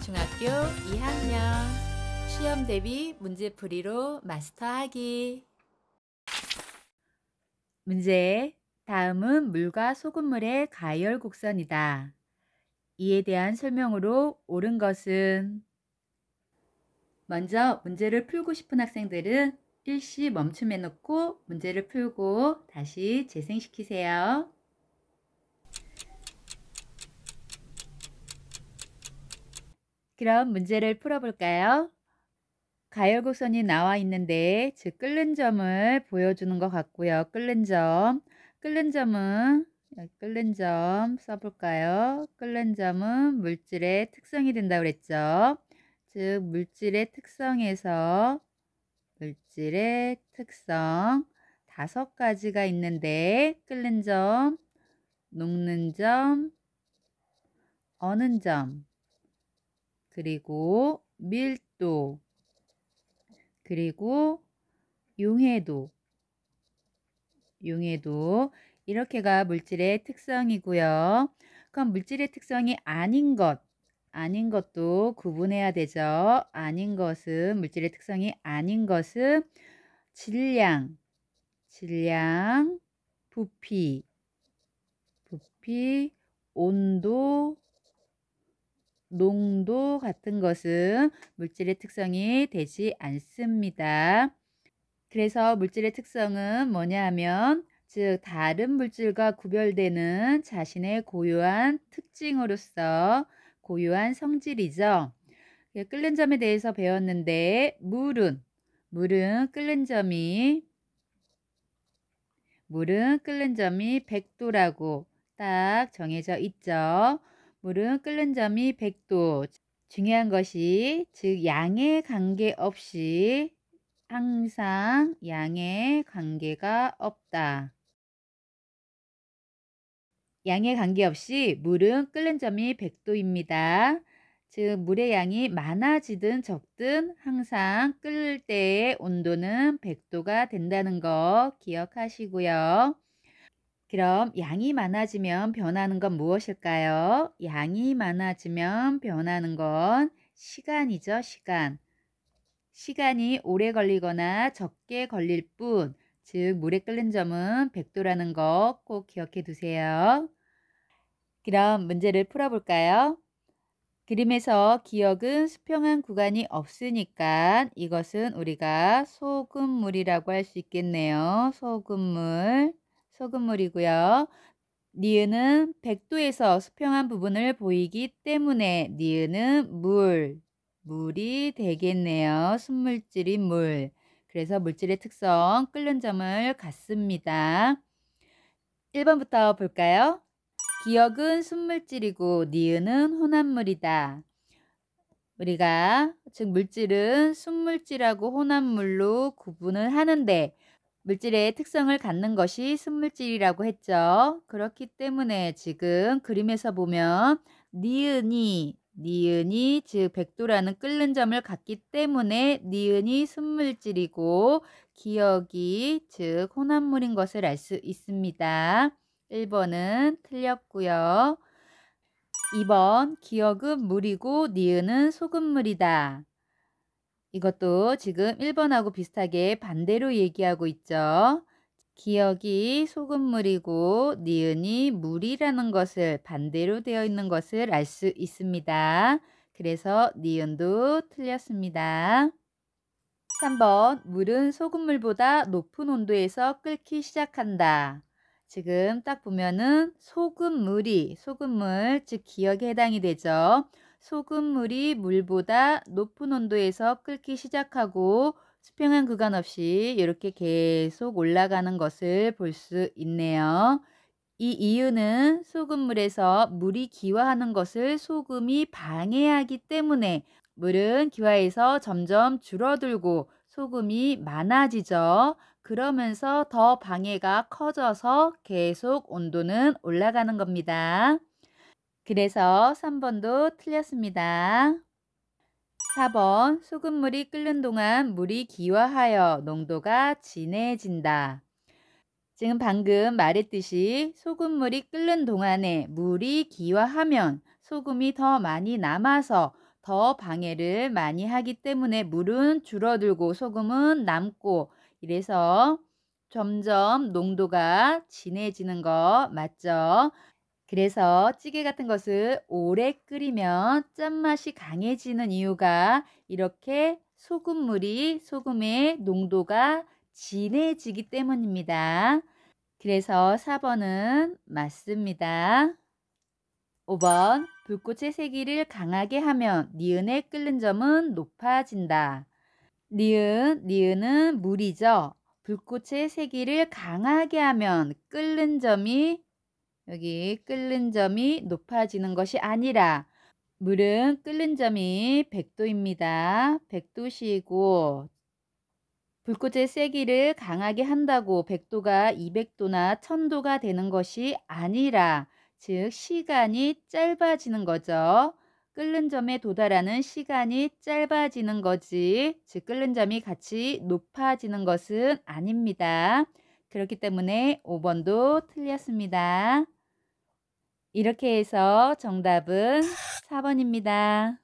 중학교 2학년 시험 대비 문제풀이로 마스터하기. 문제. 다음은 물과 소금물의 가열 곡선이다. 이에 대한 설명으로 옳은 것은? 먼저 문제를 풀고 싶은 학생들은 일시 멈춤해 놓고 문제를 풀고 다시 재생시키세요. 그럼 문제를 풀어볼까요? 가열곡선이 나와 있는데 즉 끓는 점을 보여주는 것 같고요. 끓는 점. 끓는 점 써볼까요? 끓는 점은 물질의 특성이 된다고 그랬죠. 즉 물질의 특성에서 물질의 특성 5가지가 있는데 끓는 점, 녹는 점, 어는 점, 그리고 밀도, 그리고 용해도 이렇게가 물질의 특성이고요. 그럼 물질의 특성이 아닌 것도 구분해야 되죠. 물질의 특성이 아닌 것은 질량, 부피, 온도, 농도 같은 것은 물질의 특성이 되지 않습니다. 그래서 물질의 특성은 뭐냐 하면 즉 다른 물질과 구별되는 자신의 고유한 특징으로서 고유한 성질이죠. 끓는 점에 대해서 배웠는데 물은 끓는 점이 100도라고 딱 정해져 있죠. 물은 끓는 점이 100도. 중요한 것이 즉 양에 관계없이 항상 양에 관계가 없다. 양에 관계없이 물은 끓는 점이 100도입니다. 즉 물의 양이 많아지든 적든 항상 끓을 때의 온도는 100도가 된다는 거 기억하시고요. 그럼 양이 많아지면 변하는 건 무엇일까요? 양이 많아지면 변하는 건 시간이죠, 시간. 시간이 오래 걸리거나 적게 걸릴 뿐, 즉 물에 끓는 점은 100도라는 거 꼭 기억해 두세요. 그럼 문제를 풀어볼까요? 그림에서 기억은 수평한 구간이 없으니까 이것은 우리가 소금물이라고 할 수 있겠네요. 소금물이고요. 니은은 100도에서 수평한 부분을 보이기 때문에 니은은 물이 되겠네요. 순물질인 물. 그래서 물질의 특성 끓는 점을 갖습니다. 1번부터 볼까요? 기억은 순물질이고 니은은 혼합물이다. 우리가 즉 물질은 순물질하고 혼합물로 구분을 하는데 물질의 특성을 갖는 것이 순물질이라고 했죠. 그렇기 때문에 지금 그림에서 보면 니은이 즉 100도라는 끓는 점을 갖기 때문에 니은이 순물질이고 기억이 즉 혼합물인 것을 알 수 있습니다. 1번은 틀렸고요. 2번 기억은 물이고 니은은 소금물이다. 이것도 지금 1번하고 비슷하게 반대로 얘기하고 있죠. 기억이 소금물이고 니은이 물이라는 것을 반대로 되어 있는 것을 알 수 있습니다. 그래서 니은도 틀렸습니다. 3번 물은 소금물보다 높은 온도에서 끓기 시작한다. 지금 딱 보면은 소금물 즉 기억에 해당이 되죠. 소금물이 물보다 높은 온도에서 끓기 시작하고 수평한 구간 없이 이렇게 계속 올라가는 것을 볼 수 있네요. 이 이유는 소금물에서 물이 기화하는 것을 소금이 방해하기 때문에 물은 기화해서 점점 줄어들고 소금이 많아지죠. 그러면서 더 방해가 커져서 계속 온도는 올라가는 겁니다. 그래서 3번도 틀렸습니다. 4번 소금물이 끓는 동안 물이 기화하여 농도가 진해진다. 지금 방금 말했듯이 소금물이 끓는 동안에 물이 기화하면 소금이 더 많이 남아서 더 방해를 많이 하기 때문에 물은 줄어들고 소금은 남고 이래서 점점 농도가 진해지는 거 맞죠? 그래서 찌개 같은 것을 오래 끓이면 짠맛이 강해지는 이유가 이렇게 소금의 농도가 진해지기 때문입니다. 그래서 4번은 맞습니다. 5번 불꽃의 세기를 강하게 하면 니은의 끓는 점은 높아진다. 니은은 물이죠. 불꽃의 세기를 강하게 하면 끓는 점이 높아지는 것이 아니라 물은 끓는 점이 100도입니다. 100도시고 불꽃의 세기를 강하게 한다고 100도가 200도나 1000도가 되는 것이 아니라 즉 시간이 짧아지는 거죠. 끓는 점에 도달하는 시간이 짧아지는 거지 즉 끓는 점이 같이 높아지는 것은 아닙니다. 그렇기 때문에 5번도 틀렸습니다. 이렇게 해서 정답은 4번입니다.